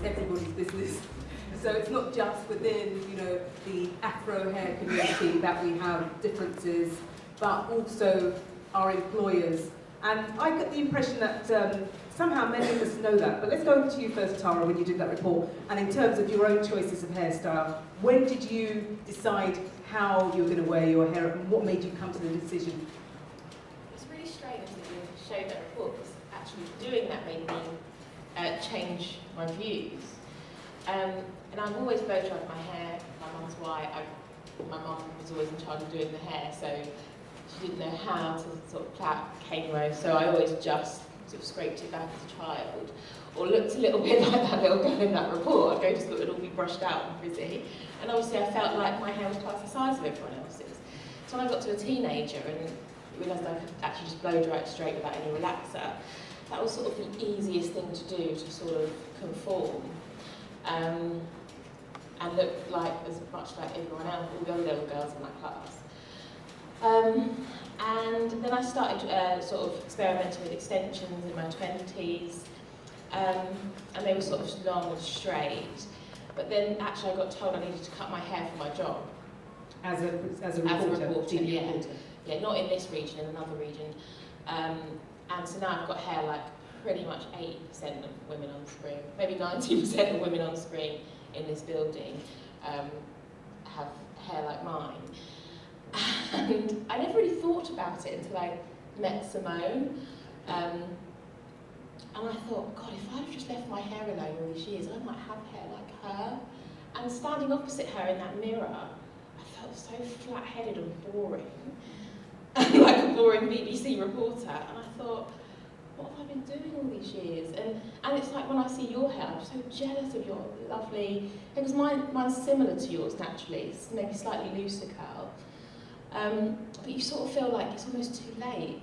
everybody's business. So it's not just within, you know, the Afro hair community that we have differences, but also our employers. And I get the impression that somehow many of us know that. But let's go over to you first, Tara, when you did that report. And in terms of your own choices of hairstyle, when did you decide how you were going to wear your hair, and what made you come to the decision? It's really strange that you showed that report, because actually doing that made me change my views. And I've always blow dried my hair. My mum's white. My mum was always in charge of doing the hair, so she didn't know how to sort of plait cane row, so I always just sort of scraped it back as a child, or looked a little bit like that little girl in that report. I'd go to school, it'd all be brushed out and frizzy, and obviously I felt like my hair was twice the size of everyone else's. So when I got to a teenager and realised I could actually just blow dry it straight without any relaxer, that was sort of the easiest thing to do to sort of conform. And look like as much like everyone else, all the other little girls in my class. And then I started sort of experimenting with extensions in my 20s, and they were sort of long and straight. But then actually I got told I needed to cut my hair for my job. As a reporter, yeah. Yeah, not in this region, in another region. And so now I've got hair like pretty much 80% of women on the screen, maybe 90% of women on the screen in this building have hair like mine. And I never really thought about it until I met Simone. And I thought, God, if I'd have just left my hair alone all these years, I might have hair like her. And standing opposite her in that mirror, I felt so flat-headed and boring, like a boring BBC reporter. And I thought, what have I been doing all these years? And it's like when I see your hair, I'm so jealous of your lovely, because mine's similar to yours naturally, it's maybe slightly looser curl. But you sort of feel like it's almost too late,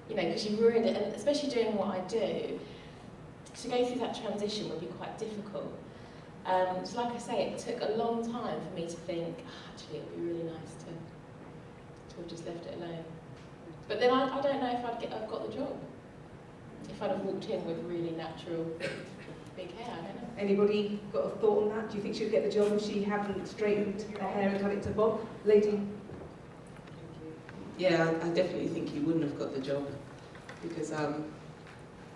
you know, because you've ruined it, and especially doing what I do, to go through that transition would be quite difficult. So like I say, it took a long time for me to think, actually it would be really nice to have just left it alone. But then I don't know if I've got the job. If I'd have walked in with really natural big hair, I don't know. Anybody got a thought on that? Do you think she'd get the job if she hadn't straightened her hair and cut it to bob? Lady? Yeah, I definitely think you wouldn't have got the job, because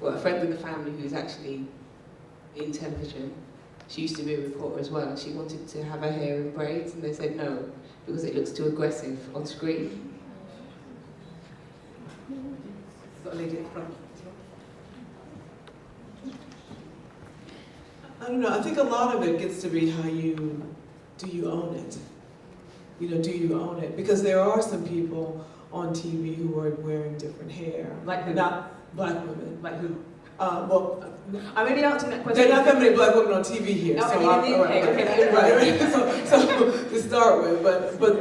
well, a friend in the family who's actually in television, she used to be a reporter as well, and she wanted to have her hair in braids, and they said no, because it looks too aggressive on screen. Got a lady at the front. I don't know, I think a lot of it gets to be how do you own it? You know, do you own it? Because there are some people on TV who are wearing different hair. Like who? Not black women. Like who? Well, I'm only answering that question. there are not that many black women on TV here. Okay. So to start with,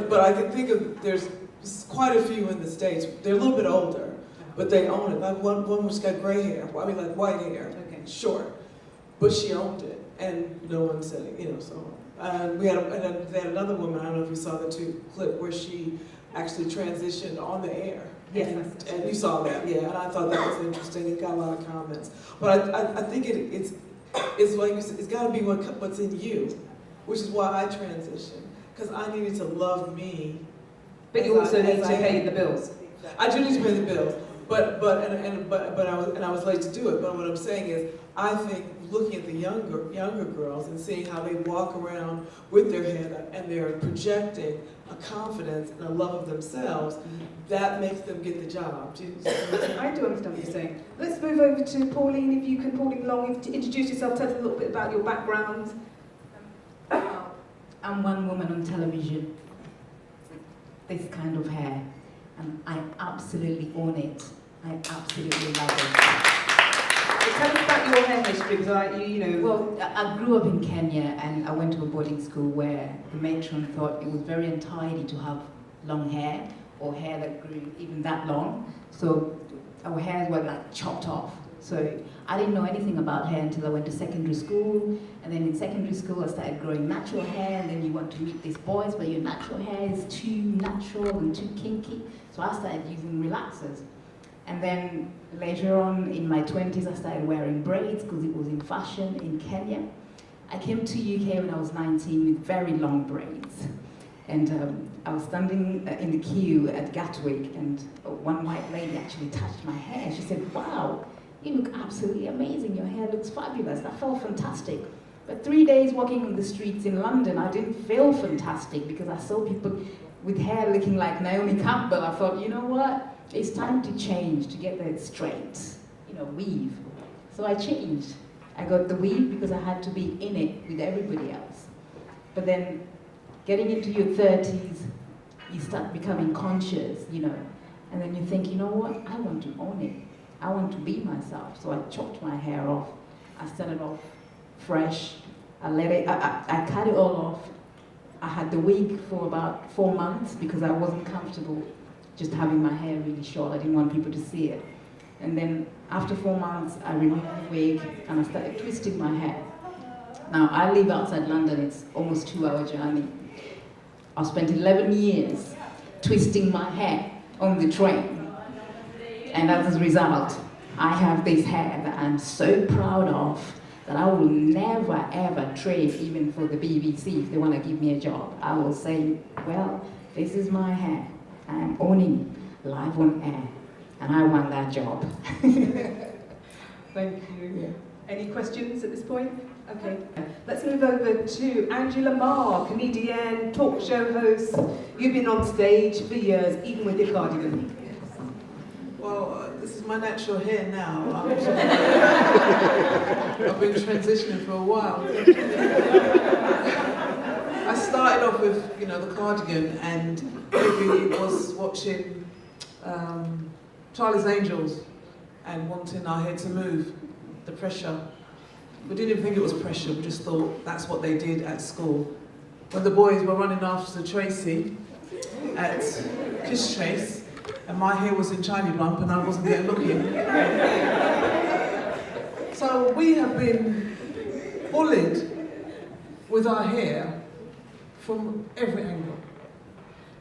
but I can think of, there's quite a few in the States. They're a little bit older, but they own it. Like one who's got gray hair, I mean like white hair, short. But she owned it, and no one said it, you know, so. They had another woman, I don't know if you saw the clip where she actually transitioned on the air. Yes. And you saw that, yeah, and I thought that was interesting. It got a lot of comments. But I think it's like you said, it's got to be what's in you, which is why I transitioned, because I needed to love me. But you also need to pay the bills. I do need to pay the bills, but I was late to do it. But what I'm saying is, I think looking at the younger girls and seeing how they walk around with their head up and they're projecting a confidence and a love of themselves, that makes them get the job. I do understand what you're saying. Let's move over to Pauline. If you can, Pauline Long, introduce yourself, tell us a little bit about your background. I'm one woman on television, this kind of hair, and I absolutely own it. I absolutely love it. Tell us about your hair history, because you know... Well, I grew up in Kenya, and I went to a boarding school where the matron thought it was very untidy to have long hair, or hair that grew even that long. So our hairs were like chopped off. So I didn't know anything about hair until I went to secondary school. And then in secondary school, I started growing natural hair, and then you want to meet these boys where your natural hair is too natural and too kinky. So I started using relaxers. And then later on in my 20s, I started wearing braids because it was in fashion in Kenya. I came to UK when I was 19 with very long braids. And I was standing in the queue at Gatwick, and one white lady actually touched my hair. She said, "Wow, you look absolutely amazing. Your hair looks fabulous." That felt fantastic. But 3 days walking on the streets in London, I didn't feel fantastic because I saw people with hair looking like Naomi Campbell. I thought, you know what? It's time to change, to get that straight, weave. So I changed. I got the weave because I had to be in it with everybody else. But then getting into your 30s, you start becoming conscious, and then you think, you know what? I want to own it. I want to be myself. So I chopped my hair off. I started off fresh. I cut it all off. I had the wig for about 4 months because I wasn't comfortable just having my hair really short. I didn't want people to see it. And then after 4 months, I removed the wig and I started twisting my hair. Now, I live outside London. It's almost 2-hour journey. I spent 11 years twisting my hair on the train. And as a result, I have this hair that I'm so proud of that I will never ever trade even for the BBC if they want to give me a job. I will say, well, this is my hair. I'm owning live on air, and I want that job. Thank you. Any questions at this point? Okay. Let's move over to Angela Marr, comedian, talk show host. You've been on stage for years, even with your cardigan. Well, this is my natural hair now. I've been transitioning for a while. I started off with, the cardigan, and maybe was watching Charlie's Angels and wanting our hair to move, the pressure. We didn't even think it was pressure, we just thought that's what they did at school. When the boys were running after Tracy at Kiss Chase, and my hair was in China lump and I wasn't there looking. So we have been bullied with our hair from every angle.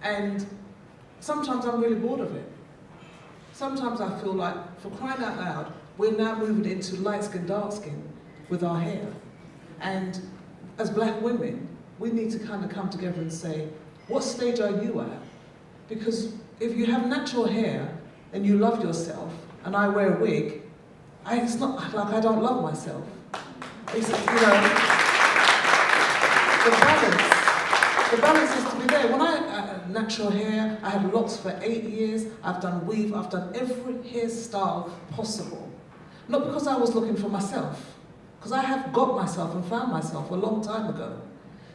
And sometimes I'm really bored of it. Sometimes I feel like, for crying out loud, we're now moving into light skin, dark skin with our hair. And as black women, we need to kind of come together and say, what stage are you at? Because if you have natural hair and you love yourself, and I wear a wig, it's not like I don't love myself. It's, the balance is to be there. When I had natural hair, I had locks for 8 years, I've done weave, I've done every hairstyle possible. Not because I was looking for myself, because I have got myself and found myself a long time ago.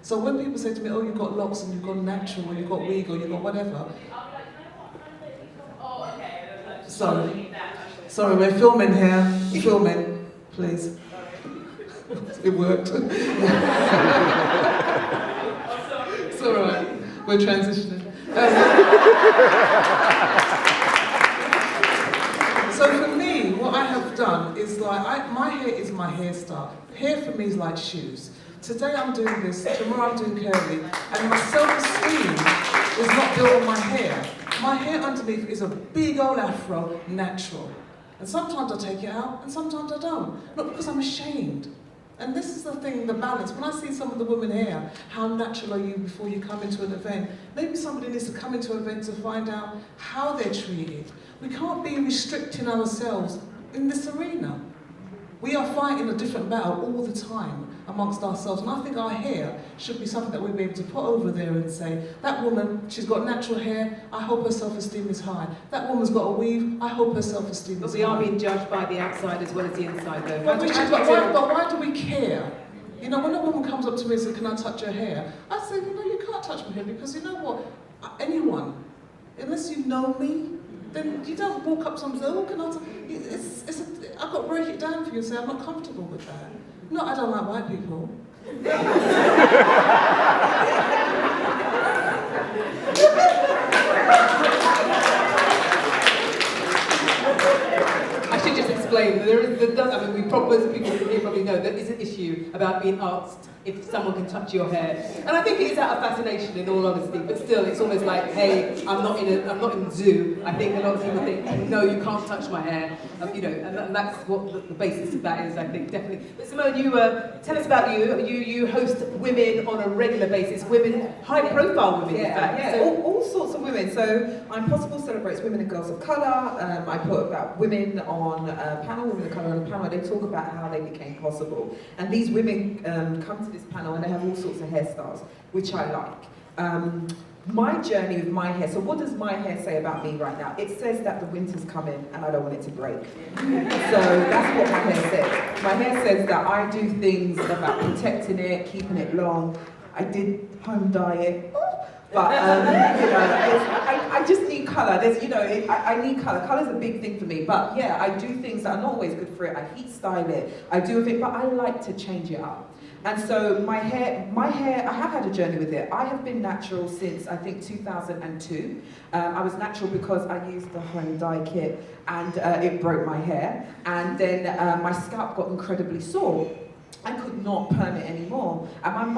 So when people say to me, oh, you've got locks and you've got natural, or you've got wig, or you've got whatever. Sorry, we're filming here. Filming, please. It worked. It's all right. We're transitioning. So for me, what I have done is my hair is my hairstyle. Hair for me is like shoes. Today I'm doing this, tomorrow I'm doing curly, and my self-esteem is not built on my hair. My hair underneath is a big old afro, natural. And sometimes I take it out, and sometimes I don't. Not because I'm ashamed. And this is the thing, the balance. When I see some of the women here, how natural are you before you come into an event? Maybe somebody needs to come into an event to find out how they're treated. We can't be restricting ourselves in this arena. We are fighting a different battle all the time amongst ourselves, and I think our hair should be something that we'll be able to put over there and say, that woman, she's got natural hair, I hope her self-esteem is high. That woman's got a weave, I hope her self-esteem is high. But we are being judged by the outside as well as the inside, though. But why do we care? When a woman comes up to me and says, can I touch your hair? I say, you can't touch my hair, because you know what? Anyone, unless you know me, then you don't walk up to someone and say, oh, can I touch? I've got to break it down for you and say, I'm not comfortable with that. No, I don't like white people. I should just explain, we probably know there is an issue about being asked if someone can touch your hair. And I think it is out of fascination, in all honesty, but still, it's almost like, hey, I'm not in zoo. I think a lot of people think, no, you can't touch my hair, and that's what the basis of that is, I think, definitely. But Simone, tell us about you. You host women on a regular basis, high-profile women, in fact. Yeah, So, all sorts of women. So Impossible celebrates women and girls of colour. I put about women on a panel, women of colour on a panel. They talk about how they became possible. And these women come to this panel and they have all sorts of hairstyles, which I like. My journey with my hair, so what does my hair say about me right now? It says that the winter's coming and I don't want it to break. So that's what my hair says. My hair says that I do things about protecting it, keeping it long. I did home dye it, but I just need colour. I need colour. Colour's a big thing for me, but yeah, I do things that are not always good for it. I heat style it, I do a bit, but I like to change it up. And so my hair, I have had a journey with it. I have been natural since, I think, 2002. I was natural because I used the home dye kit and it broke my hair. And then my scalp got incredibly sore. I could not perm it anymore. And I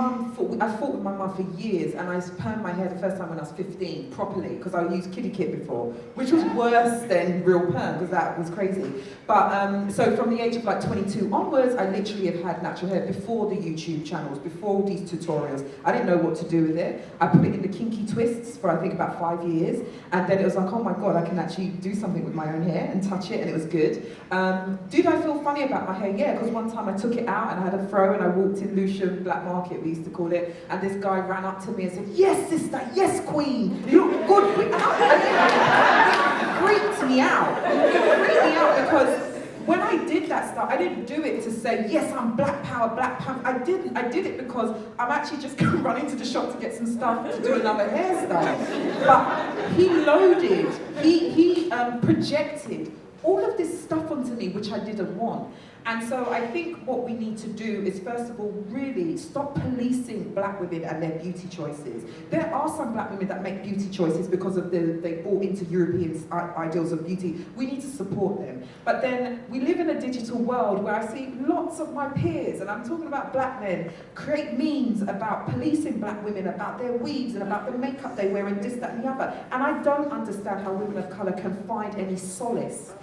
fought with my mum for years, and I permed my hair the first time when I was 15, properly, because I used kiddie kit before, which was worse than real perm, because that was crazy. But, so from the age of like 22 onwards, I literally have had natural hair before the YouTube channels, before these tutorials. I didn't know what to do with it. I put it in the kinky twists for I think about 5 years, and then it was like, oh my God, I can actually do something with my own hair and touch it, and it was good. Did I feel funny about my hair? Yeah, because one time I took it out and I had a fro and I walked in Lucian Black Market, we used to call it, and this guy ran up to me and said, yes sister, yes queen, you look good queen. It freaked me out. It freaked me out because when I did that stuff, I didn't do it to say, yes, I'm black power, black power. I didn't. I did it because I'm actually just going to run into the shop to get some stuff to do another hairstyle. But he loaded, he projected all of this stuff onto me, which I didn't want. And so I think what we need to do is, first of all, really stop policing black women and their beauty choices. There are some black women that make beauty choices because of they bought into European ideals of beauty. We need to support them. But then we live in a digital world where I see lots of my peers, and I'm talking about black men, create memes about policing black women, about their weaves and about the makeup they wear and this, that and the other. And I don't understand how women of colour can find any solace.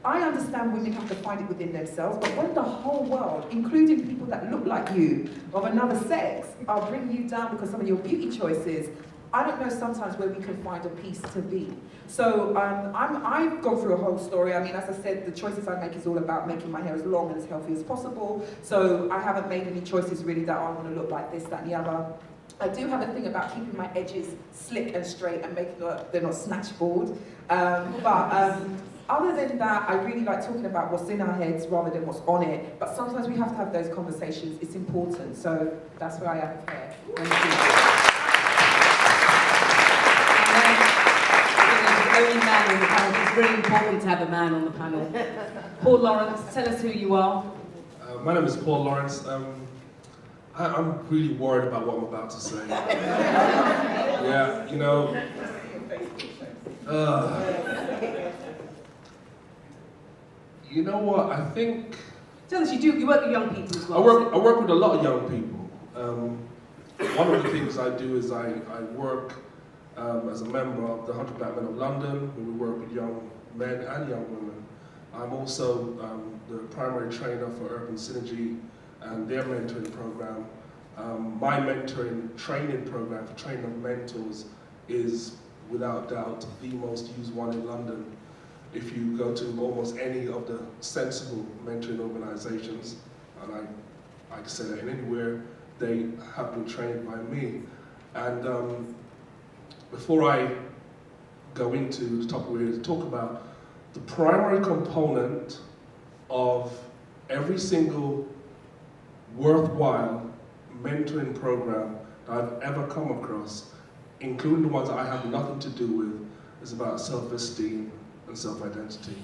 I understand women have to find it within themselves, but when the whole world, including people that look like you, of another sex, are bringing you down because some of your beauty choices, I don't know sometimes where we can find a peace to be. So I've gone through a whole story. I mean, as I said, the choices I make is all about making my hair as long and as healthy as possible. So I haven't made any choices really that I want to look like this, that and the other. I do have a thing about keeping my edges slick and straight and making sure they're not snatch bald. Other than that, I really like talking about what's in our heads rather than what's on it. But sometimes we have to have those conversations. It's important. So that's where I am with hair. Thank you. The only man on the panel. It's really important to have a man on the panel. Paul Lawrence, tell us who you are. My name is Paul Lawrence. I'm really worried about what I'm about to say. Yeah, you know. You know what? I think. Tell us, you work with young people as well. I work with a lot of young people. One of the things I do is I work as a member of the 100 Black Men of London, where we work with young men and young women. I'm also the primary trainer for Urban Synergy and their mentoring program. My mentoring training program for training of mentors is without doubt the most used one in London. If you go to almost any of the sensible mentoring organizations, and I can say that in anywhere, they have been trained by me. And before I go into the topic we're here to talk about, the primary component of every single worthwhile mentoring program that I've ever come across, including the ones that I have nothing to do with, is about self-esteem and self-identity.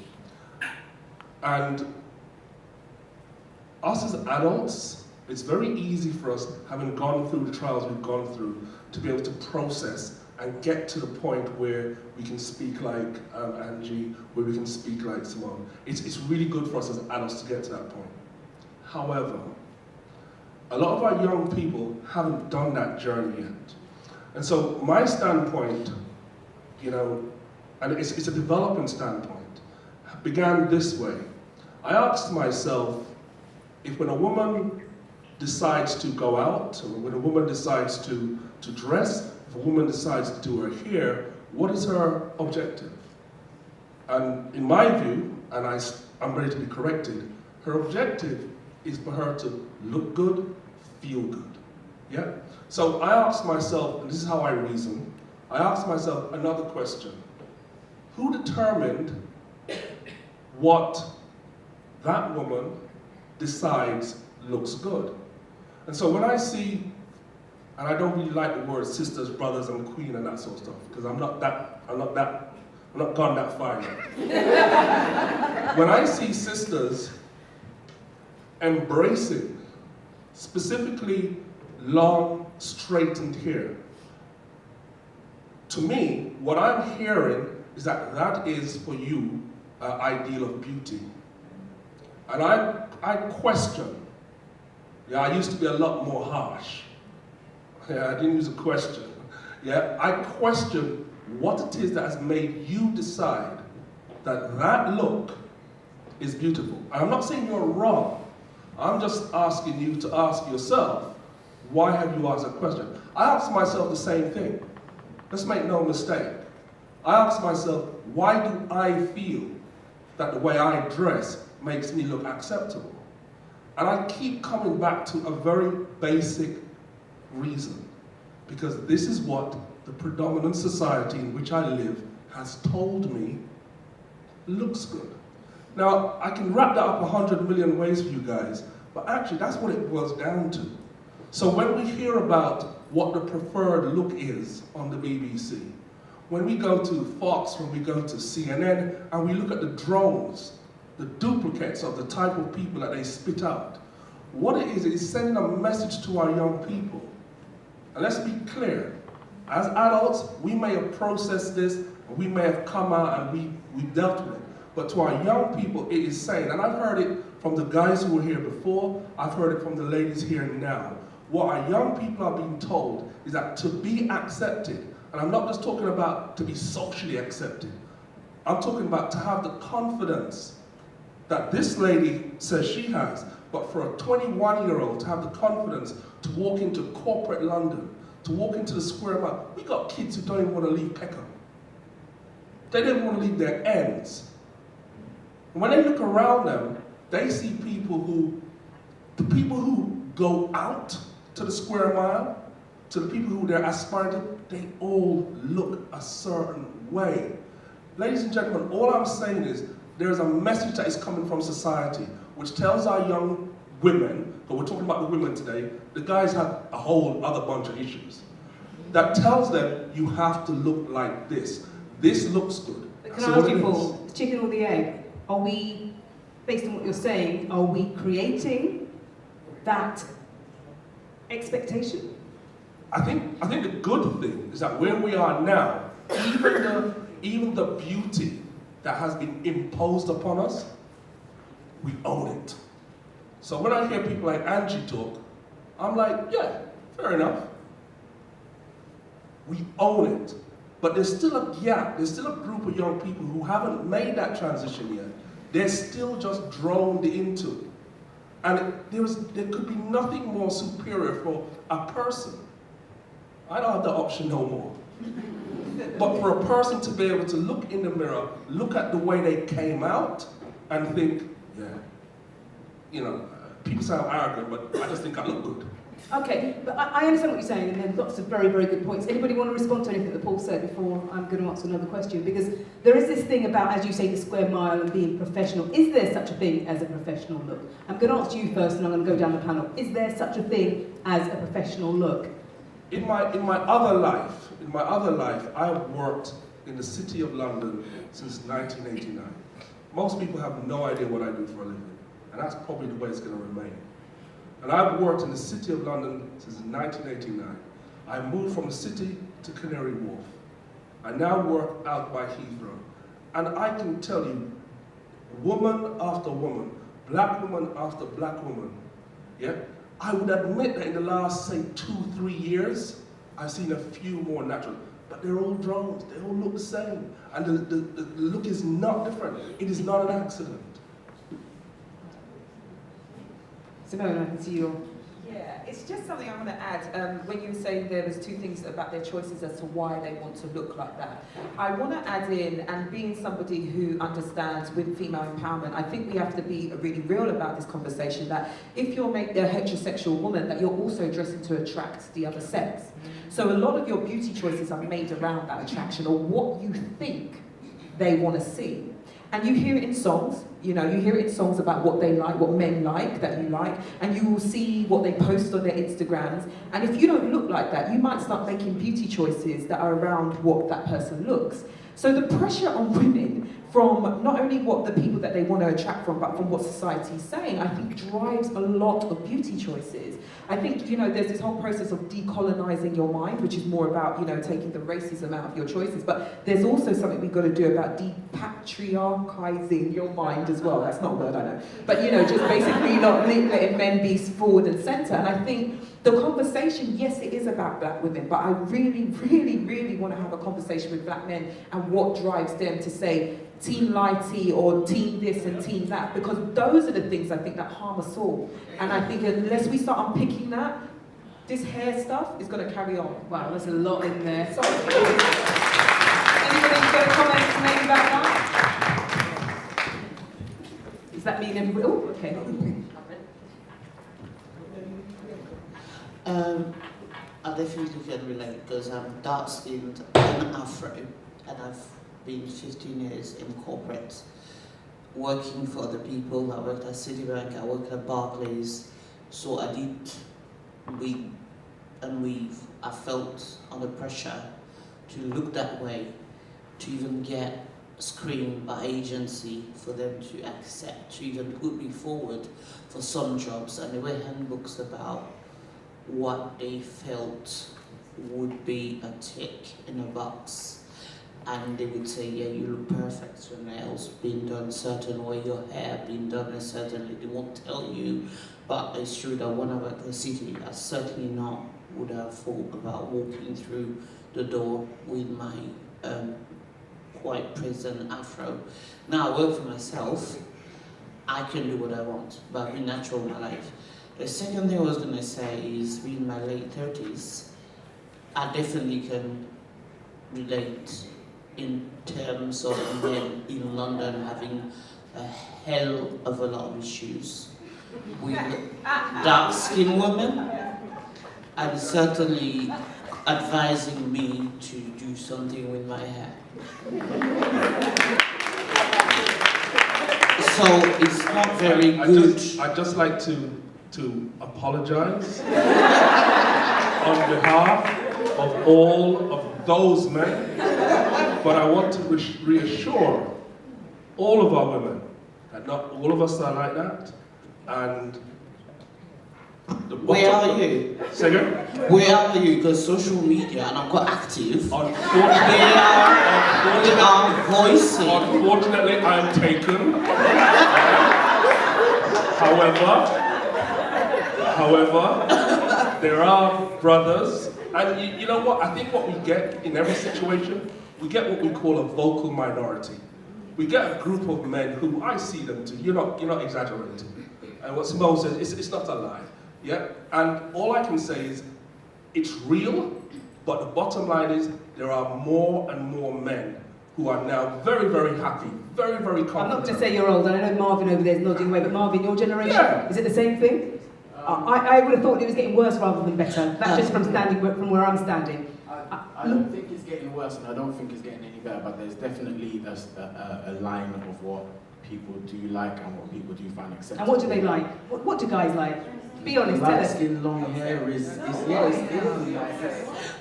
And us as adults, it's very easy for us, having gone through the trials we've gone through, to be able to process and get to the point where we can speak like Angie, where we can speak like Simone. It's really good for us as adults to get to that point. However, a lot of our young people haven't done that journey yet. And so my standpoint, you know, and it's a developing standpoint, began this way. I asked myself, if when a woman decides to go out, or when a woman decides to dress, if a woman decides to do her hair, what is her objective? And in my view, and I'm ready to be corrected, her objective is for her to look good, feel good. Yeah? So I asked myself, and this is how I reason, I asked myself another question. Who determined what that woman decides looks good? And so when I see, and I don't really like the words sisters, brothers, and queen and that sort of stuff, because I'm not gone that far yet. When I see sisters embracing specifically long, straightened hair, to me, what I'm hearing is that that is for you an ideal of beauty. And I question, yeah, I used to be a lot more harsh. Yeah, I didn't use a question. Yeah, I question what it is that has made you decide that that look is beautiful. And I'm not saying you're wrong. I'm just asking you to ask yourself, why have you asked that question? I asked myself the same thing. Let's make no mistake. I asked myself, why do I feel that the way I dress makes me look acceptable? And I keep coming back to a very basic reason. Because this is what the predominant society in which I live has told me looks good. Now, I can wrap that up 100 million ways for you guys, but actually that's what it boils down to. So when we hear about what the preferred look is on the BBC, when we go to Fox, when we go to CNN, and we look at the drones, the duplicates of the type of people that they spit out, what it is sending a message to our young people. And let's be clear, as adults, we may have processed this, and we may have come out and we've dealt with it. But to our young people, it is saying, and I've heard it from the guys who were here before, I've heard it from the ladies here now. What our young people are being told is that to be accepted, and I'm not just talking about to be socially accepted, I'm talking about to have the confidence that this lady says she has, but for a 21-year-old to have the confidence to walk into corporate London, to walk into the square mile. We got kids who don't even want to leave Peckham. They don't want to leave their ends. And when they look around them, they see the people who go out to the square mile, to the people who they're aspiring to, they all look a certain way. Ladies and gentlemen, all I'm saying is there's a message that is coming from society which tells our young women, but we're talking about the women today, the guys have a whole other bunch of issues, that tells them you have to look like this. This looks good. But can I ask you, Paul, the chicken or the egg? Are we, based on what you're saying, are we creating that expectation? I think the good thing is that where we are now, even the beauty that has been imposed upon us, we own it. So when I hear people like Angie talk, I'm like, yeah, fair enough. We own it. But there's still a gap, there's still a group of young people who haven't made that transition yet. They're still just droned into it. And there could be nothing more superior for a person. I don't have the option no more. But for a person to be able to look in the mirror, look at the way they came out, and think, yeah, you know, people say I'm arrogant, but I just think I look good. Okay, but I understand what you're saying, and there's lots of very, very good points. Anybody want to respond to anything that Paul said before I'm going to answer another question? Because there is this thing about, as you say, the square mile and being professional. Is there such a thing as a professional look? I'm going to ask you first, and I'm going to go down the panel. Is there such a thing as a professional look? In my other life, I've worked in the City of London since 1989. Most people have no idea what I do for a living, and that's probably the way it's going to remain. And I've worked in the City of London since 1989. I moved from the city to Canary Wharf. I now work out by Heathrow. And I can tell you, woman after woman, black woman after black woman, yeah, I would admit that in the last, say, 2-3 years, I've seen a few more natural, but they're all drones, they all look the same. And the look is not different. It is not an accident. Simone, I can see your... Yeah, it's just something I want to add. When you were saying there was 2 things about their choices as to why they want to look like that, I want to add in, and being somebody who understands with female empowerment, I think we have to be really real about this conversation, that if you're a heterosexual woman, that you're also dressing to attract the other sex. So a lot of your beauty choices are made around that attraction, or what you think they want to see. And you hear it in songs, you hear it in songs about what they like, what men like, that you like, and you will see what they post on their Instagrams. And if you don't look like that, you might start making beauty choices that are around what that person looks. So the pressure on women from not only what the people that they want to attract from, but from what society is saying, I think drives a lot of beauty choices. I think, there's this whole process of decolonizing your mind, which is more about, taking the racism out of your choices. But there's also something we've got to do about depatriarchizing your mind as well. That's not a word, I know. But, just basically not letting men be forward and center. And I think the conversation, yes, it is about black women, but I really, really, really want to have a conversation with black men and what drives them to say, team lighty or team this and team that, because those are the things I think that harm us all. And I think unless we start unpicking that, this hair stuff is going to carry on. Wow, there's a lot in there. Sorry. Anybody got a comment to make about that? Does that mean everybody? Oh, okay. I definitely can relate because I'm dark-skinned and Afro, and I've been 15 years in corporate, working for other people. I worked at Citibank, I worked at Barclays, so I felt under pressure to look that way, to even get screened by agency for them to accept, to even put me forward for some jobs, and there were handbooks about what they felt would be a tick in a box. And they would say, yeah, you look perfect, your nails being done a certain way, your hair being done a certain way. They won't tell you, but it's true that when I worked in the city, I certainly not would have thought about walking through the door with my quite present afro. Now I work for myself, I can do what I want, but I've been natural in my life. The second thing I was going to say is, in my late 30s, I definitely can relate in terms of men in London having a hell of a lot of issues with dark-skinned women, and certainly advising me to do something with my hair. So it's not very good. I'd just like to apologize on behalf of all of those men, but I want to reassure all of our women that not all of us are like that, and where are you? Say again? Where are you? Because social media, and I'm quite active, they are voicing. Unfortunately, I'm taken. However, there are brothers, and you know what? I think what we get in every situation, we get what we call a vocal minority. We get a group of men who I see them to. You're not exaggerating. And what Simone says, it's not a lie. Yeah? And all I can say is, it's real, but the bottom line is, there are more and more men who are now very, very happy, very, very confident. I'm not going to say you're old, and I know Marvin over there is nodding away, but Marvin, your generation, yeah. Is it the same thing? I would have thought it was getting worse rather than better. That's just from where I'm standing. I don't think it's getting worse, and I don't think it's getting any better, but there's definitely a line of what people do like and what people do find acceptable. And what do they like? What do guys like? Be honest, tell Light us. skin, long hair is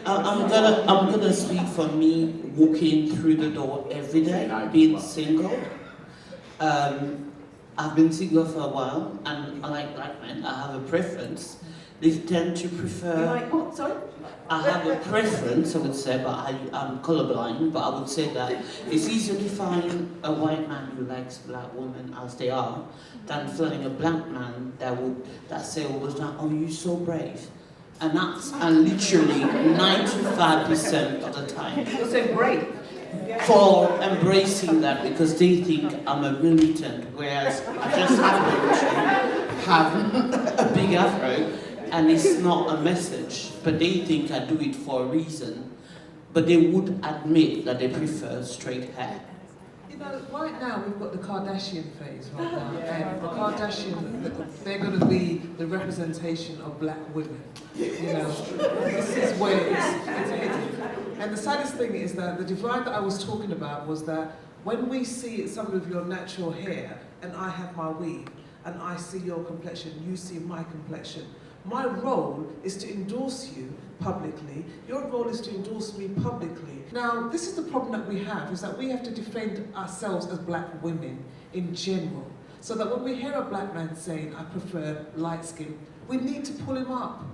I'm gonna speak for me walking through the door every day, being single. I've been single for a while, and like black men, I have a preference. They tend to You prefer. like what? Sorry? I have a preference, I would say, but I'm colorblind, but I would say that it's easier to find a white man who likes black women as they are than finding a black man that say all the time, oh, you're so brave. And that's literally 95% of the time. You're so brave. For embracing that because they think I'm a militant, whereas I just happen to have a big afro and it's not a message, but they think I do it for a reason, but they would admit that they prefer straight hair. You know, right now we've got the Kardashian phase right now, and the Kardashian, they're going to be the representation of black women. You know, this is where it's heading. And the saddest thing is that the divide that I was talking about was that when we see some of your natural hair, and I have my weave, and I see your complexion, you see my complexion, my role is to endorse you publicly. Your role is to endorse me publicly. Now, this is the problem that we have, is that we have to defend ourselves as black women in general. So that when we hear a black man saying, I prefer light skin, we need to pull him up.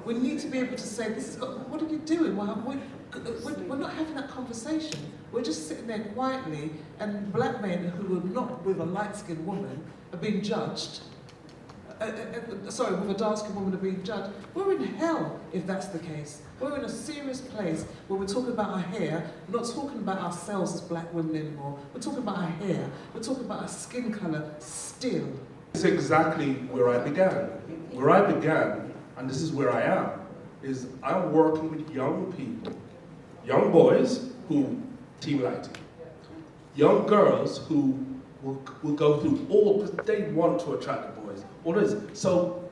We need to be able to say, what are you doing? We're not having that conversation. We're just sitting there quietly, and black men who are not with a light-skinned woman are being judged. With a dark-skinned woman are being judged. We're in hell if that's the case. We're in a serious place where we're talking about our hair. We're not talking about ourselves as black women anymore. We're talking about our hair. We're talking about our skin colour still. It's exactly where I began. Where I began, and this is where I am, is I'm working with young people, young boys who team lighting, young girls who will go through all, because they want to attract the boys. All it is. So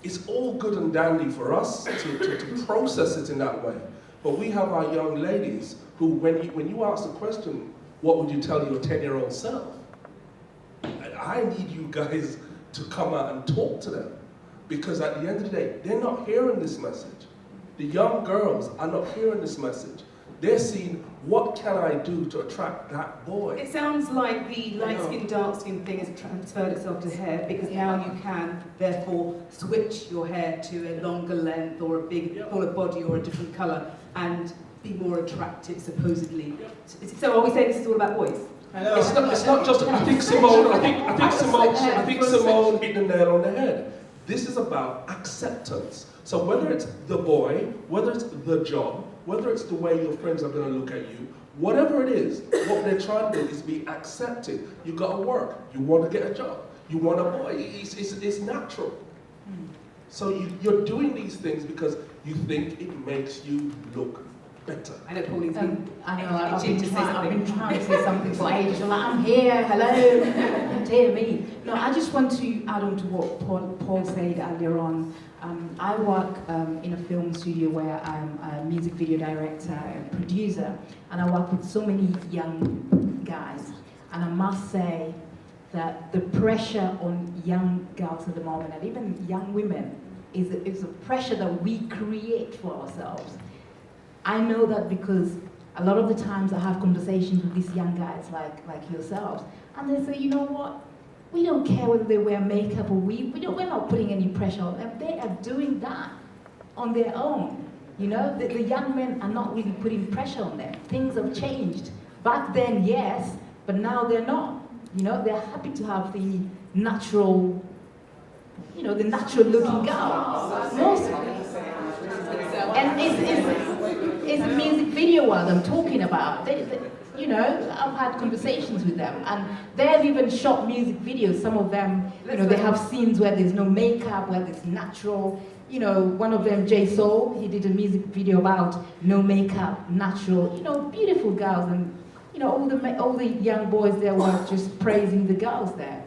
it's all good and dandy for us to process it in that way. But we have our young ladies who, when you ask the question, what would you tell your 10-year-old self? I need you guys to come out and talk to them. Because at the end of the day, they're not hearing this message. The young girls are not hearing this message. They're seeing, what can I do to attract that boy? It sounds like the light skin, dark skin thing has transferred itself to hair, because now you can therefore switch your hair to a longer length or a big, fuller body or a different colour and be more attractive, supposedly. So are we saying this is all about boys? It's not just, I think Simone hit the nail on the head. This is about acceptance. So whether it's the boy, whether it's the job, whether it's the way your friends are going to look at you, whatever it is, what they're trying to do is be accepted. You got to work. You want to get a job. You want a boy. It's natural. So you're doing these things because you think it makes you look better. I know Pauline's been I've been trying to say something for ages. I'm like, I'm here, hello, don't hear me. No, I just want to add on to what Paul said earlier on. I work in a film studio where I'm a music video director and producer, and I work with so many young guys. And I must say that the pressure on young girls at the moment, and even young women, is a pressure that we create for ourselves. I know that because a lot of the times I have conversations with these young guys like yourselves, and they say, you know what? We don't care whether they wear makeup or we're not putting any pressure on them. They are doing that on their own. You know, the young men are not really putting pressure on them. Things have changed. Back then, yes, but now they're not. You know, they're happy to have the natural, the natural looking girl. Mostly. And it's a music video world I'm talking about. I've had conversations with them, and they've even shot music videos. Some of them, they have scenes where there's no makeup, where it's natural. One of them, J Soul, he did a music video about no makeup, natural, beautiful girls, and all the young boys there were just praising the girls there.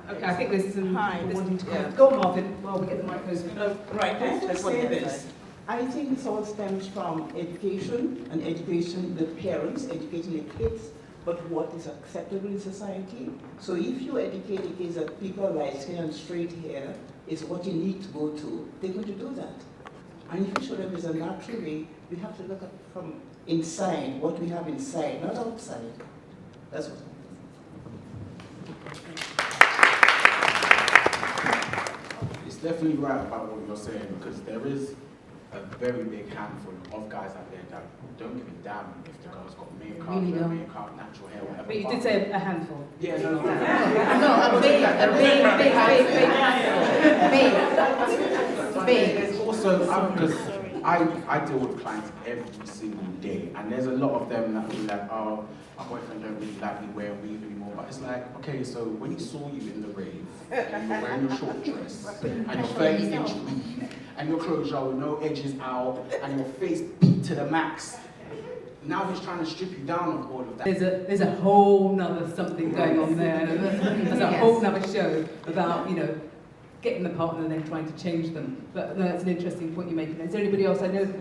Okay, I think there's some wanting to Yeah. go on, Marvin, while we get the microphone. Right, I just say this. I think this all stems from education, and education, the parents educating the kids, but what is acceptable in society. So if you educate the kids that people like skin and straight hair is what you need to go to, they're going to do that. And if you show them there's a natural way, we have to look at from inside, what we have inside, not outside. That's what definitely right about what you're saying, because there is a very big handful of guys out there that don't give a damn if the girl's got makeup, Really no don't. makeup, natural hair, whatever. But you did say a handful. Yeah, no. No, a big. There's also, because I deal with clients every single day, and there's a lot of them that be like, oh, my boyfriend don't really like me wearing weave anymore. But it's like, okay, so when he saw you in the rave, and you were wearing your short dress, and your 30-inch weave, and your clothes are with no edges out, and your face beat to the max, now he's trying to strip you down of all of that. There's a whole nother something going on there. There's a whole nother show about, you know, getting the partner and then trying to change them. But no, that's an interesting point you're making. Is there anybody else? I know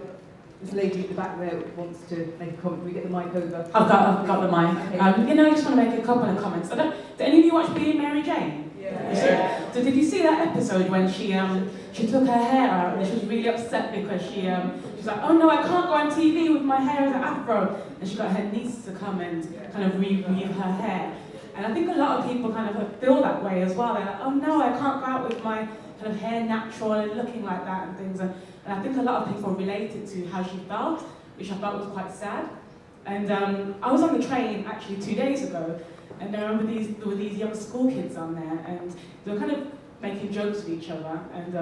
this lady at the back there wants to make a comment. Can we get the mic over? I've got the mic. You know, I just want to make a couple of comments. Do any of you watch Being Mary Jane? Yeah. So did you see that episode when she took her hair out and she was really upset because she was like, oh no, I can't go on TV with my hair as an afro, and she got her niece to come and kind of reweave her hair. And I think a lot of people kind of feel that way as well. They're like, oh no, I can't go out with my kind of hair natural and looking like that and things. And I think a lot of people related to how she felt, which I felt was quite sad. And I was on the train actually 2 days ago, and I remember there were these young school kids on there, and they were kind of making jokes with each other. And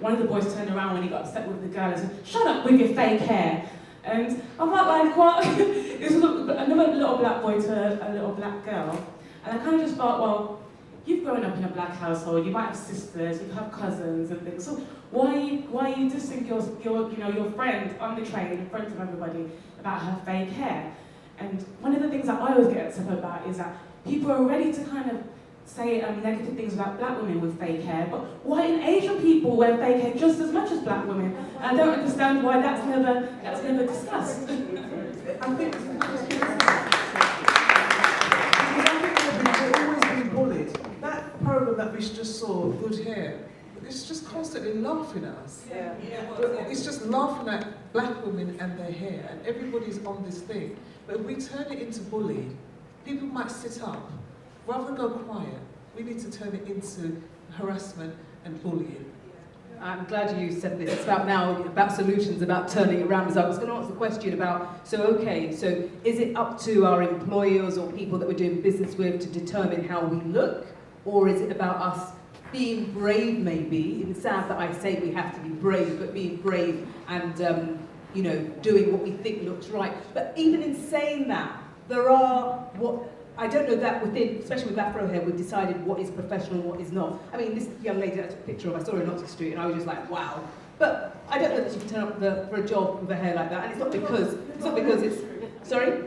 one of the boys turned around when he got upset with the girl and said, shut up with your fake hair. And I felt like, what? It was another little black boy to a little black girl. And I kind of just thought, well, you've grown up in a black household, you might have sisters, you have cousins and things. So why are you dissing your friend on the train in front of everybody about her fake hair? And one of the things that I always get upset about is that people are ready to kind of say negative things about black women with fake hair, but white and Asian people wear fake hair just as much as black women. And I don't understand why that's never discussed. I think they've always been bullied. That program that we just saw, Good Hair, it's just constantly laughing at us. Yeah. It's just laughing at black women and their hair, and everybody's on this thing. But if we turn it into bullying, people might sit up. Rather than go quiet, we need to turn it into harassment and bullying. I'm glad you said this. It's about solutions, about turning it around. So I was going to ask the question about, so is it up to our employers or people that we're doing business with to determine how we look? Or is it about us being brave, maybe? It's sad that I say we have to be brave, but being brave and, doing what we think looks right. But even in saying that, there are I don't know that within, especially with Afro hair, we've decided what is professional and what is not. I mean, this young lady that I took a picture of, I saw her in Oxford Street and I was just like, wow. But I don't know that she can turn up for a job with her hair like that. And it's not because it's, sorry?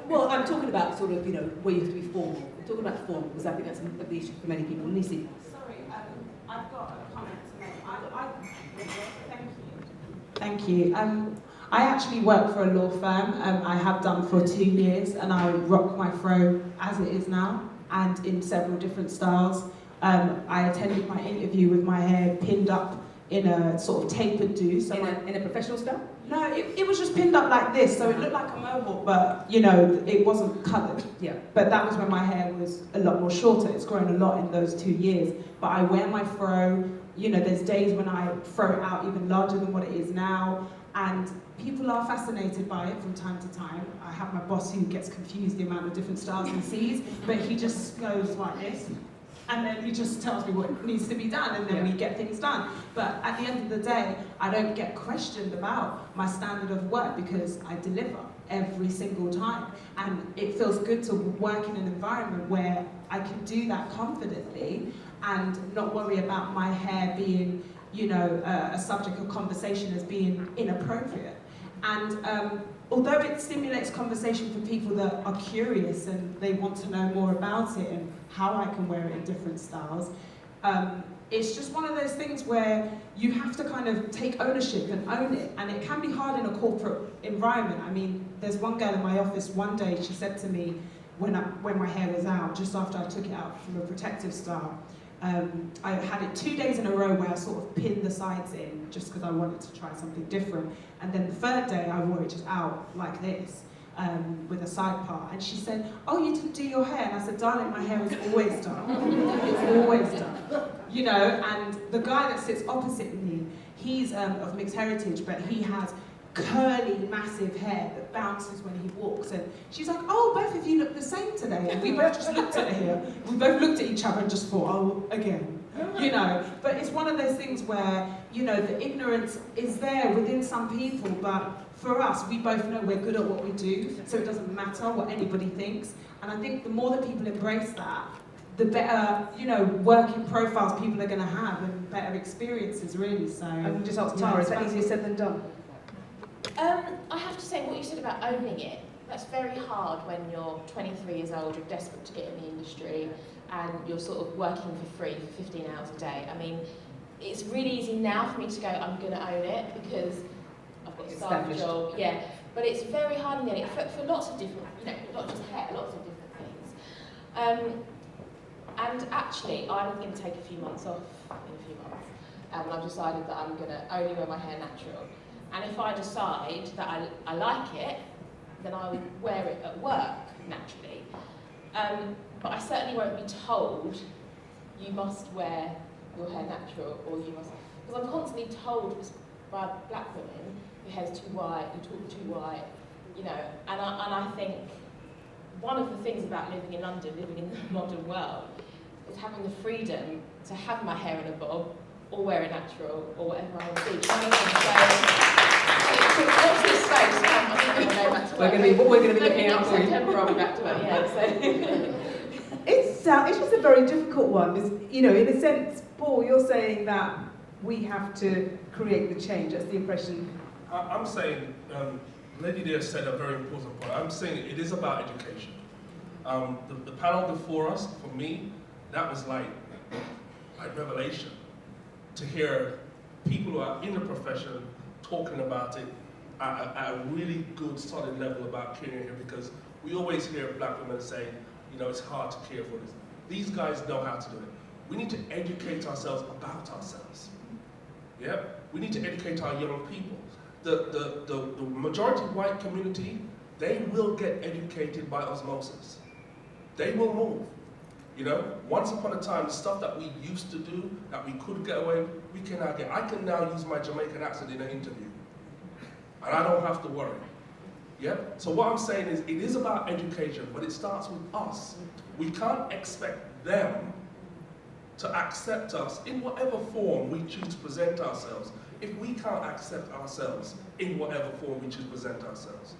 Well, I'm talking about sort of, where you have to be formal. I'm talking about formal because I think that's the issue for many people. Nisi. Sorry, I've got a comment to make. Thank you. I actually work for a law firm. I have done for 2 years, and I rock my fro as it is now, and in several different styles. I attended my interview with my hair pinned up in a sort of tapered do. So in a professional style? No, it was just pinned up like this, so it looked like a mohawk, but it wasn't coloured. Yeah. But that was when my hair was a lot more shorter. It's grown a lot in those 2 years. But I wear my fro. There's days when I throw it out even larger than what it is now. And people are fascinated by it from time to time. I have my boss who gets confused the amount of different styles he sees, but he just goes like this, and then he just tells me what needs to be done, and then we get things done. But at the end of the day, I don't get questioned about my standard of work because I deliver every single time. And it feels good to work in an environment where I can do that confidently and not worry about my hair being a subject of conversation as being inappropriate. And although it stimulates conversation for people that are curious and they want to know more about it and how I can wear it in different styles, it's just one of those things where you have to kind of take ownership and own it. And it can be hard in a corporate environment. I mean, there's one girl in my office, one day she said to me, when my hair was out, just after I took it out from a protective style, I had it 2 days in a row where I sort of pinned the sides in just because I wanted to try something different. And then the third day I wore it just out like this with a side part. And she said, oh, you didn't do your hair? And I said, darling, my hair is always done. It's always done. you know, and the guy that sits opposite me, he's of mixed heritage, but he has curly, massive hair that bounces when he walks, and she's like, oh, both of you look the same today, and we both just looked at her, we both looked at each other and just thought, oh, again, you know. But it's one of those things where, you know, the ignorance is there within some people, but for us, we both know we're good at what we do, so it doesn't matter what anybody thinks, and I think the more that people embrace that, the better, you know, working profiles people are going to have and better experiences, really. So I will just ask Tara, is that easier said than done? I have to say, what you said about owning it, that's very hard when you're 23 years old, you're desperate to get in the industry, and you're sort of working for free for 15 hours a day. I mean, it's really easy now for me to go, I'm going to own it, because I've got a staff job, yeah. But it's very hard in the end, for lots of different, you know, not just hair, lots of different things. And actually, I'm going to take a few months off in a few months, and I've decided that I'm going to only wear my hair natural. And if I decide that I like it, then I would wear it at work, naturally. But I certainly won't be told, you must wear your hair natural, or you must... Because I'm constantly told by black women, your hair's too white, you talk too white, you know. And I think one of the things about living in London, living in the modern world, is having the freedom to have my hair in a bob, or wear it natural, or whatever I want to do. We're going to be looking out for you. September, I'll be back to it, yeah. So. It's just a very difficult one. It's, you know, in a sense, Paul, you're saying that we have to create the change. That's the impression. I'm saying, Lady there said a very important point. I'm saying it is about education. The panel before us, for me, that was like revelation. To hear people who are in the profession talking about it at a really good, solid level about caring here, because we always hear black women say, you know, it's hard to care for this. These guys know how to do it. We need to educate ourselves about ourselves. Yeah? We need to educate our young people. The majority white community, they will get educated by osmosis. They will move. You know, once upon a time, the stuff that we used to do, that we could get away with, we can now get. I can now use my Jamaican accent in an interview. And I don't have to worry. Yeah? So what I'm saying is, it is about education, but it starts with us. We can't expect them to accept us in whatever form we choose to present ourselves, if we can't accept ourselves in whatever form we choose to present ourselves.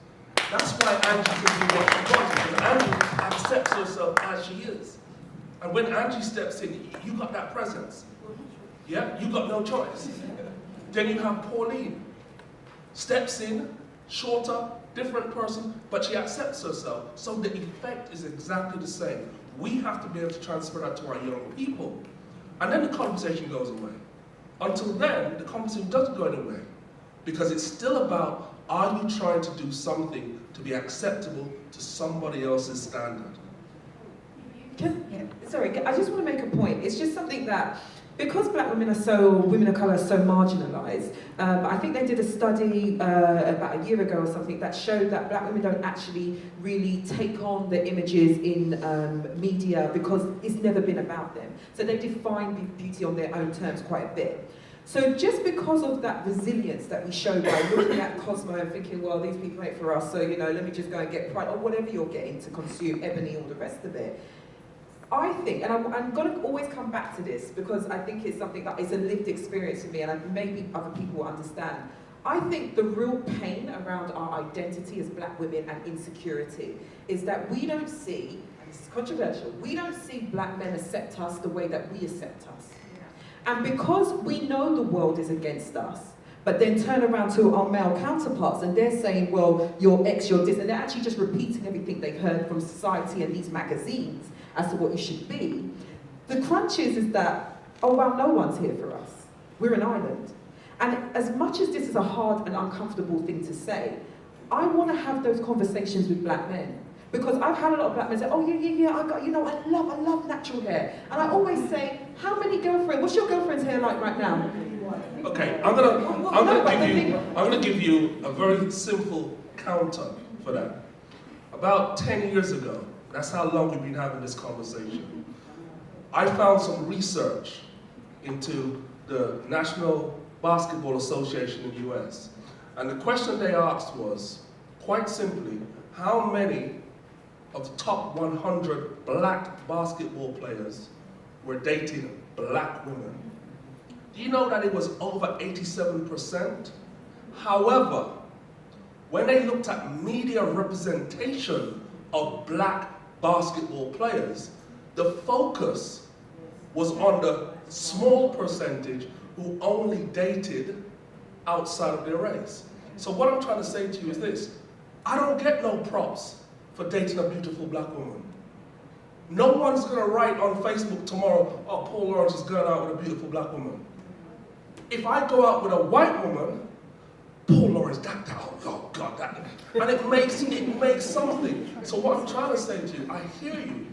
That's why Angie can do what she wants, because Angie accepts herself as she is. And when Angie steps in, you got that presence. Yeah? You got no choice. Then you have Pauline. Steps in, shorter, different person, but she accepts herself. So the effect is exactly the same. We have to be able to transfer that to our young people. And then the conversation goes away. Until then, the conversation doesn't go anywhere. Because it's still about, are you trying to do something to be acceptable to somebody else's standard? Sorry, I just want to make a point. It's just something that, because black women of colour are so marginalised, I think they did a study about a year ago or something that showed that black women don't actually really take on the images in media because it's never been about them. So they define beauty on their own terms quite a bit. So just because of that resilience that we show by looking at Cosmo and thinking, well, these people ain't for us, so, you know, let me just go and get Pride, or whatever you're getting to consume, Ebony, all the rest of it. I think, and I'm going to always come back to this because I think it's something that is a lived experience for me, and maybe other people will understand. I think the real pain around our identity as black women and insecurity is that we don't see, and this is controversial, we don't see black men accept us the way that we accept us. And because we know the world is against us, but then turn around to our male counterparts and they're saying, well, you're X, you're this, and they're actually just repeating everything they've heard from society and these magazines as to what you should be. The crunch is that, oh well, no one's here for us. We're an island. And as much as this is a hard and uncomfortable thing to say, I want to have those conversations with black men. Because I've had a lot of black men say, oh yeah, I got, you know, I love natural hair. And I always say, how many girlfriends, what's your girlfriend's hair like right now? Okay, I'm gonna give you a very simple counter for that. About 10 years ago, that's how long we've been having this conversation, I found some research into the National Basketball Association in the US. And the question they asked was, quite simply, how many of the top 100 black basketball players were dating black women? Do you know that it was over 87%? However, when they looked at media representation of black basketball players, the focus was on the small percentage who only dated outside of their race. So what I'm trying to say to you is this: I don't get no props for dating a beautiful black woman. No one's gonna write on Facebook tomorrow, oh, Paul Lawrence is going out with a beautiful black woman. If I go out with a white woman, Paul Lawrence, oh God, that, and it makes something. So what I'm trying to say to you, I hear you,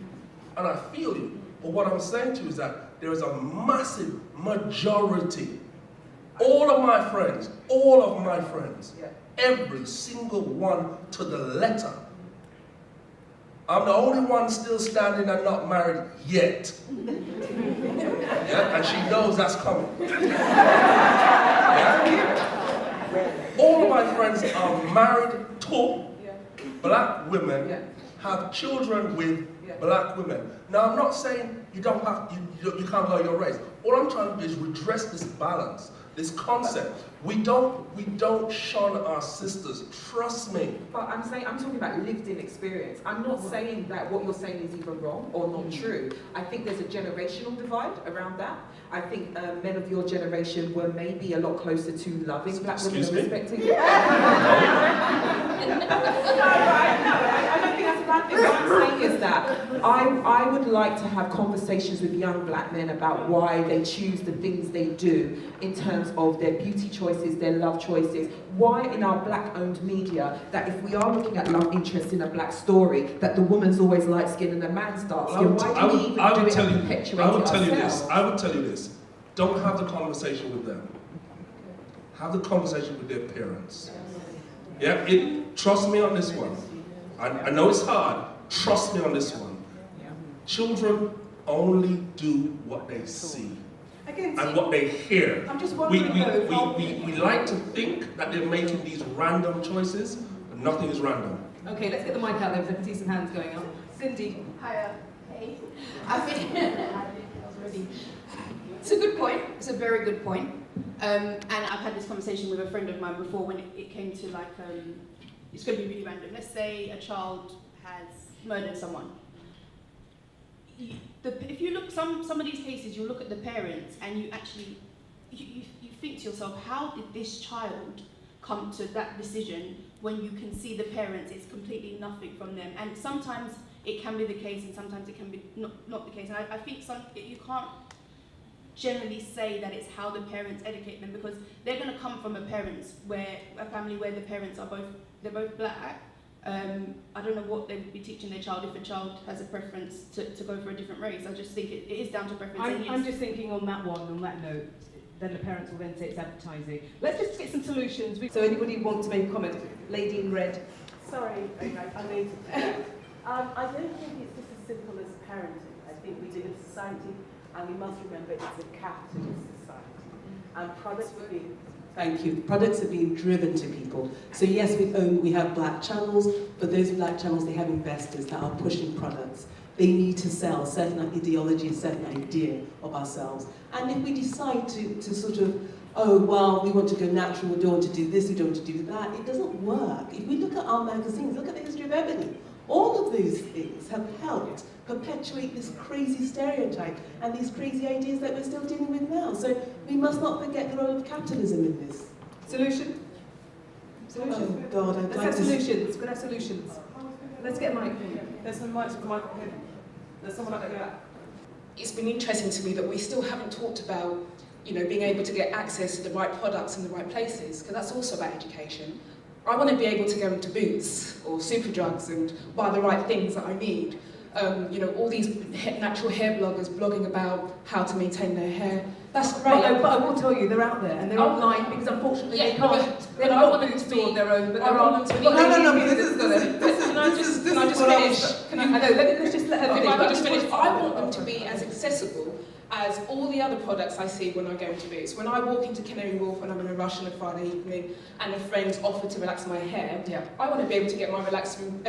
and I feel you, but what I'm saying to you is that there is a massive majority, all of my friends, every single one to the letter. I'm the only one still standing and not married yet. Yeah? And she knows that's coming. Yeah? All of my friends are married to black women, have children with black women. Now I'm not saying you don't have, you can't go your race. All I'm trying to do is redress this balance, this concept. We don't shun our sisters, trust me. But I'm talking about lived-in experience. I'm not saying that what you're saying is either wrong or not true. I think there's a generational divide around that. I think men of your generation were maybe a lot closer to loving black women and respecting them. I don't think that's a bad thing. What I'm saying is that I would like to have conversations with young black men about why they choose the things they do in terms of their beauty choices, their love choices. Why in our black-owned media, that if we are looking at love interest in a black story, that the woman's always light-skinned and the man's dark-skinned? Why do we even do it and perpetuate it ourselves? I would tell you this. Don't have the conversation with them. Have the conversation with their parents. Yeah, trust me on this one. I know it's hard. Trust me on this one. Children only do what they see and what they hear. I'm just wondering we like to think that they're making these random choices, but nothing is random. Okay, let's get the mic out there because I can see some hands going up. Cindy. Hiya. Hey. I think it's a good point. It's a very good point. And I've had this conversation with a friend of mine before when it came to like, it's going to be really random. Let's say a child has murdered someone. If you look, some of these cases, you look at the parents and you actually, you think to yourself, how did this child come to that decision when you can see the parents, it's completely nothing from them. And sometimes it can be the case and sometimes it can be not the case. And I think you can't generally say that it's how the parents educate them, because they're going to come from a family where the parents are both black. I don't know what they would be teaching their child if a child has a preference to go for a different race. I just think it is down to preference. I'm just thinking on that note, then the parents will then say it's advertising. Let's just get some solutions. So anybody want to make a comment? Lady in red. Sorry, I mean, I don't think it's just as simple as parenting. I think we live in society, and we must remember it's a capitalist society. And products are being... Thank you. Products are being driven to people. So yes, we have black channels, but those black channels, they have investors that are pushing products. They need to sell a certain ideology, a certain idea of ourselves. And if we decide to sort of, oh, well, we want to go natural, we don't want to do this, we don't want to do that, it doesn't work. If we look at our magazines, look at the history of ebony. All of those things have helped perpetuate this crazy stereotype and these crazy ideas that we're still dealing with now. So we must not forget the role of capitalism in this. Solution? Oh God, I'd Let's like have to... solutions. We're going to have solutions. Let's get a mic. There's some mics for Michael here. There's someone up here. It's been interesting to me that we still haven't talked about, being able to get access to the right products in the right places, because that's also about education. I want to be able to go into Boots or Superdrugs and buy the right things that I need. All these natural hair bloggers blogging about how to maintain their hair. That's great. But I will tell you, they're out there and they're online because unfortunately they can't. They're not a store of their own, but there are. Can I just finish? Let's just let her finish. I want them to be as accessible as all the other products I see when I go to Boots. When I walk into Canary Wharf when I'm in a rush on a Friday evening and a friend's offered to relax my hair, I want to be able to get my relax in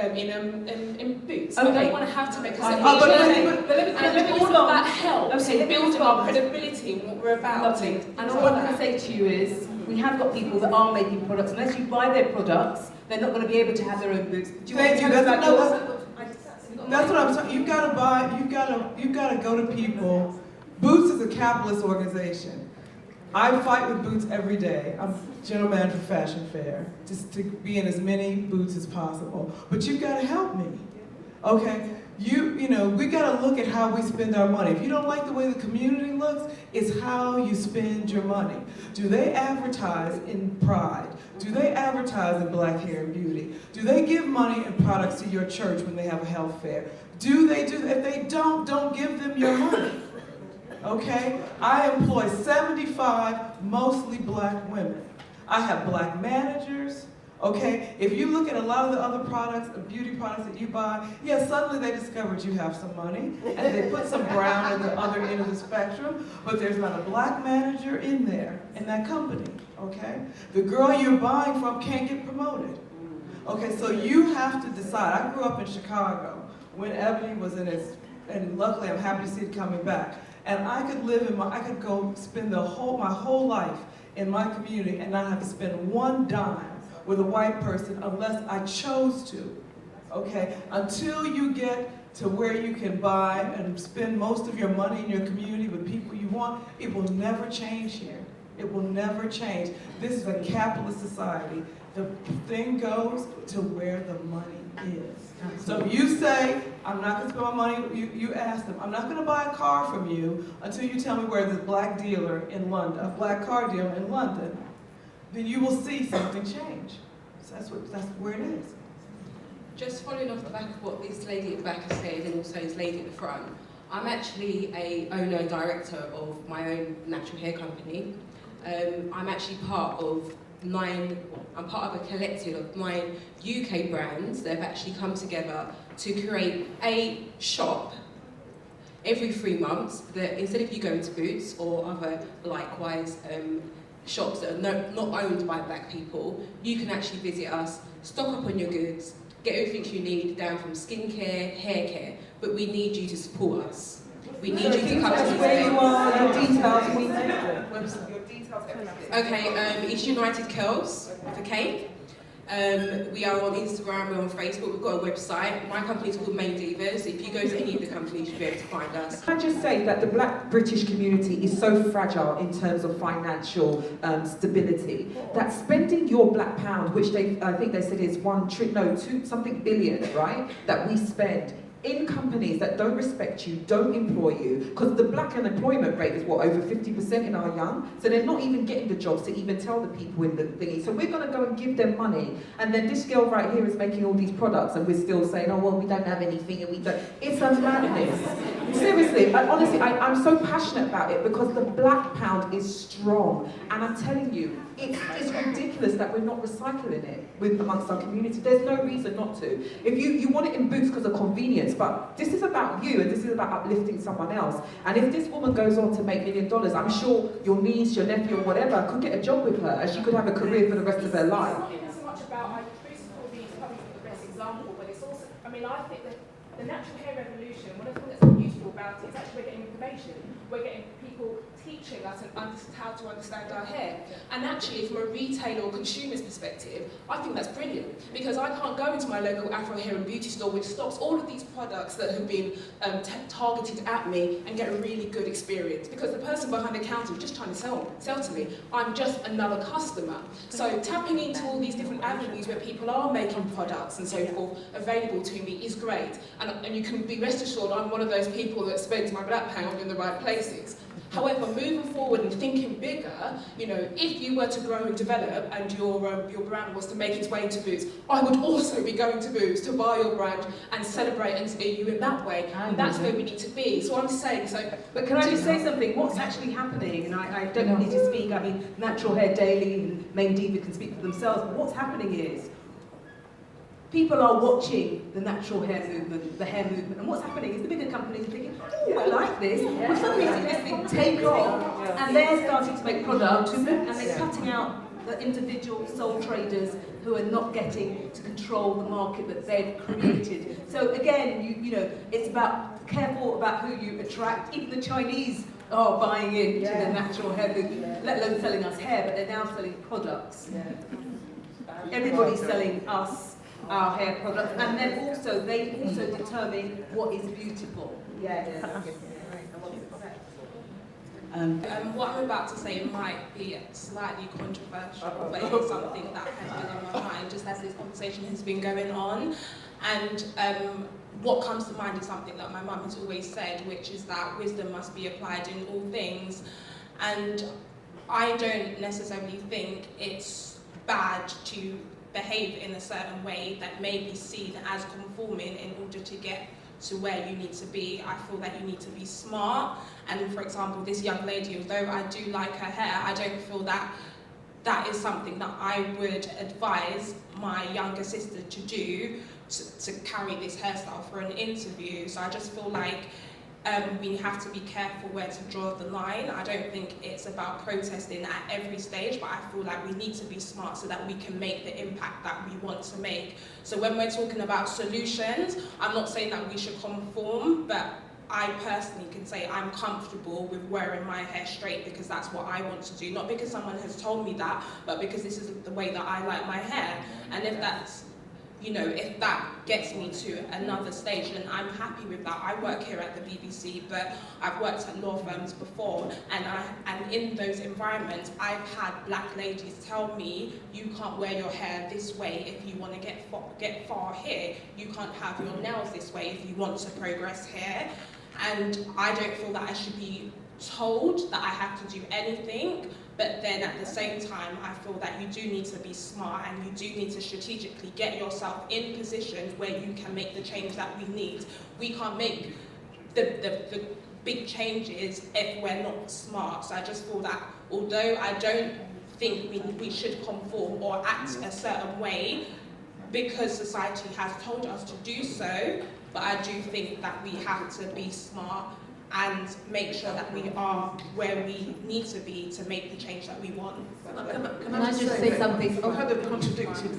Boots. I don't want to have to make a separate but and all of that helps in building our credibility and what we're about. Lovely. And all I'm going to say to you is, we have got people that are making products. Unless you buy their products, they're not going to be able to have their own boots. Do you want to tell us about yours? That's what I'm saying. You gotta buy. You gotta go to people. Boots is a capitalist organization. I fight with Boots every day. I'm general manager for Fashion Fair, just to be in as many boots as possible. But you've got to help me, okay? You know, we got to look at how we spend our money. If you don't like the way the community looks, it's how you spend your money. Do they advertise in Pride? Do they advertise in Black Hair and Beauty? Do they give money and products to your church when they have a health fair? Do they do? If they don't give them your money. Okay? I employ 75 mostly Black women. I have Black managers. Okay? If you look at a lot of the other products, the beauty products that you buy, yeah, suddenly they discovered you have some money, and they put some brown at the other end of the spectrum, but there's not a Black manager in there, in that company, okay? The girl you're buying from can't get promoted. Okay, so you have to decide. I grew up in Chicago when Ebony was in its, and luckily I'm happy to see it coming back. And I could live in I could go spend my whole life in my community and not have to spend one dime with a white person unless I chose to, okay? Until you get to where you can buy and spend most of your money in your community with people you want, it will never change here. It will never change. This is a capitalist society. The thing goes to where the money is. So if you say, I'm not gonna spend my money, you ask them, I'm not gonna buy a car from you until you tell me where there's a Black dealer in London, a Black car dealer in London, then you will see something change. So that's where it is. Just following off the back of what this lady at the back has said and also this lady at the front, I'm actually a owner and director of my own natural hair company. I'm actually part of I'm part of a collective of 9 UK brands that have actually come together to create a shop every 3 months that instead of you going to Boots or other likewise shops that are not owned by Black people, you can actually visit us, stock up on your goods, get everything you need down from skincare, hair care, but we need you to support us. We need you to come to this where you are, your details, Okay, it's United Curls with a K. We are on Instagram, we're on Facebook, we've got a website. My company's called Main Divas. If you go to any of the companies, you'll be able to find us. Can I just say that the Black British community is so fragile in terms of financial stability that spending your Black pound, which I think they said is 2 something billion, right, that we spend in companies that don't respect you, don't employ you, because the Black unemployment rate is what, over 50% in our young, so they're not even getting the jobs to even tell the people in the thingy. So we're going to go and give them money, and then this girl right here is making all these products, and we're still saying, oh well, we don't have anything, and we don't. It's a madness. Seriously, honestly, I'm so passionate about it because the Black pound is strong, and I'm telling you, it's ridiculous that we're not recycling it amongst our community. There's no reason not to. If you want it in Boots because of convenience, but this is about you and this is about uplifting someone else. And if this woman goes on to make $1 million, I'm sure your niece, your nephew, or whatever could get a job with her and she could have a career for the rest of her life. It's not so much about, Boots for me is probably the best example, but it's also, I think that the natural hair revolution, one of the things that's useful about it is actually we're getting information. We're getting people teaching us how to understand our hair. And actually, from a retailer or consumer's perspective, I think that's brilliant. Because I can't go into my local Afro hair and beauty store which stocks all of these products that have been targeted at me and get a really good experience. Because the person behind the counter is just trying to sell to me. I'm just another customer. So tapping into all these different avenues where people are making products and so forth available to me is great. And you can be rest assured I'm one of those people that spends my Black pound in the right places. However, moving forward and thinking bigger, if you were to grow and develop and your brand was to make its way into Boots, I would also be going to Boots to buy your brand and celebrate and see you in that way. And that's where we need to be. So I'm saying, But can I just say something? What's actually happening, and I don't need to speak, Natural Hair Daily and Main Diva can speak for themselves, but what's happening is, people are watching the natural hair movement, the hair movement, and what's happening is the bigger companies are thinking, oh, I like this. We're suddenly seeing this thing take off, and they're starting to make products, and they're cutting out the individual sole traders who are not getting to control the market that they've created. So again, you know, it's about careful about who you attract. Even the Chinese are buying into the natural hair movement, let alone selling us hair, but they're now selling products. Everybody's selling us our hair products, and then also they also determine what is beautiful. What I'm about to say might be slightly controversial, but it's something that has been on my mind just as this conversation has been going on. And what comes to mind is something that my mum has always said, which is that wisdom must be applied in all things. And I don't necessarily think it's bad to behave in a certain way that may be seen as conforming in order to get to where you need to be. I feel that you need to be smart. And for example, this young lady, although I do like her hair, I don't feel that that is something that I would advise my younger sister to do, to carry this hairstyle for an interview. So I just feel like we have to be careful where to draw the line. I don't think it's about protesting at every stage, but I feel like we need to be smart so that we can make the impact that we want to make. So when we're talking about solutions, I'm not saying that we should conform, but I personally can say I'm comfortable with wearing my hair straight because that's what I want to do. Not because someone has told me that, but because this is the way that I like my hair. And if that's, you know, if that gets me to another stage, then I'm happy with that. I work here at the BBC, but I've worked at law firms before, and in those environments, I've had black ladies tell me, you can't wear your hair this way if you want to get far here. You can't have your nails this way if you want to progress here. And I don't feel that I should be told that I have to do anything. But then at the same time, I feel that you do need to be smart and you do need to strategically get yourself in positions where you can make the change that we need. We can't make the big changes if we're not smart. So I just feel that although I don't think we should conform or act a certain way because society has told us to do so, but I do think that we have to be smart and make sure that we are where we need to be to make the change that we want. Can I just say something? I've had a contradicted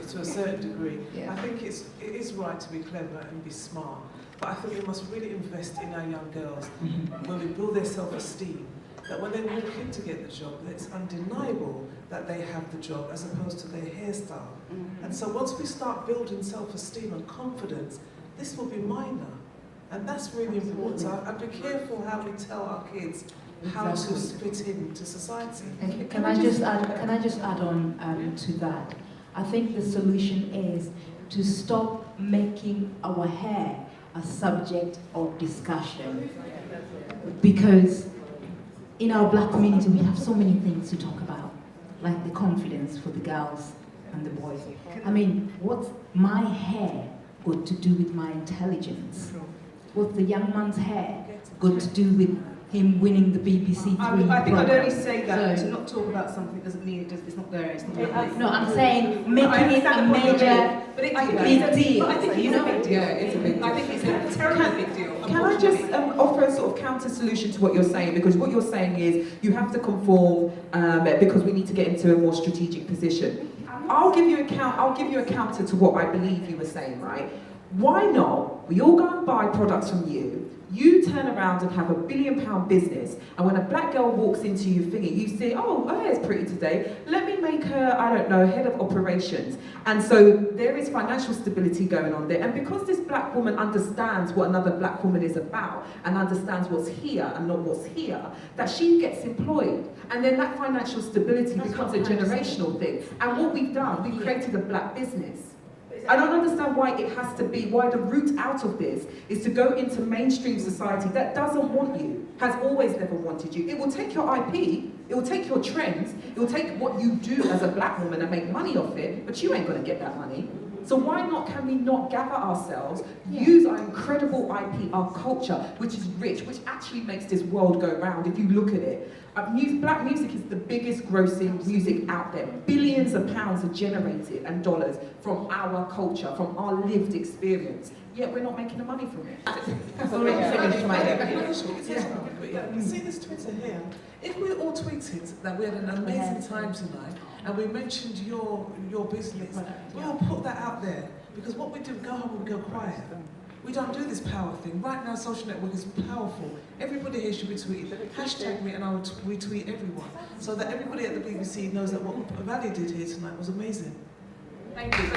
to a certain degree. I think it is right to be clever and be smart, but I think we must really invest in our young girls when we build their self-esteem, that when they walk in to get the job, it's undeniable that they have the job as opposed to their hairstyle. And so once we start building self-esteem and confidence, this will be minor. And that's really important. So I'd be careful how we tell our kids how to fit into society. Can I just add on to that? I think the solution is to stop making our hair a subject of discussion, because in our black community we have so many things to talk about, like the confidence for the girls and the boys. I mean, what's my hair got to do with my intelligence? What's the young man's hair got to do with him winning the BBC Three? I think I'd only say that to not talk about something doesn't mean it's not there. It's not no, I'm saying making it a major big deal. I think it's a big deal. It's a big deal. I think it's a terribly big deal. Can I just offer a sort of counter solution to what you're saying? Because what you're saying is you have to conform because we need to get into a more strategic position. I'll give you a counter to what I believe you were saying, right? Why not? We all go and buy products from you. You turn around and have £1 billion business, and when a black girl walks into your thingy, you say, oh, her hair's pretty today, let me make her, I don't know, head of operations. And so there is financial stability going on there. And because this black woman understands what another black woman is about, and understands what's here and not what's here, that she gets employed. And then that financial stability becomes a generational thing. And what we've done, we've created a black business. I don't understand why it has to be, why the route out of this is to go into mainstream society that doesn't want you, has always never wanted you. It will take your IP, it will take your trends, it will take what you do as a black woman and make money off it, but you ain't gonna get that money. So why not, can we not gather ourselves, use our incredible IP, our culture, which is rich, which actually makes this world go round if you look at it. Black music is the biggest grossing music out there. Billions of pounds are generated and dollars from our culture, from our lived experience. Yet we're not making the money from it. You see this Twitter here? If we all tweeted that we had an amazing time tonight and we mentioned your business, we'll put that out there. Because what we do, go home and go quiet. We don't do this power thing. Right now, social network is powerful. Everybody here should be tweeting. Hashtag me and I will retweet everyone. So that everybody at the BBC knows that what Valley did here tonight was amazing. Thank you.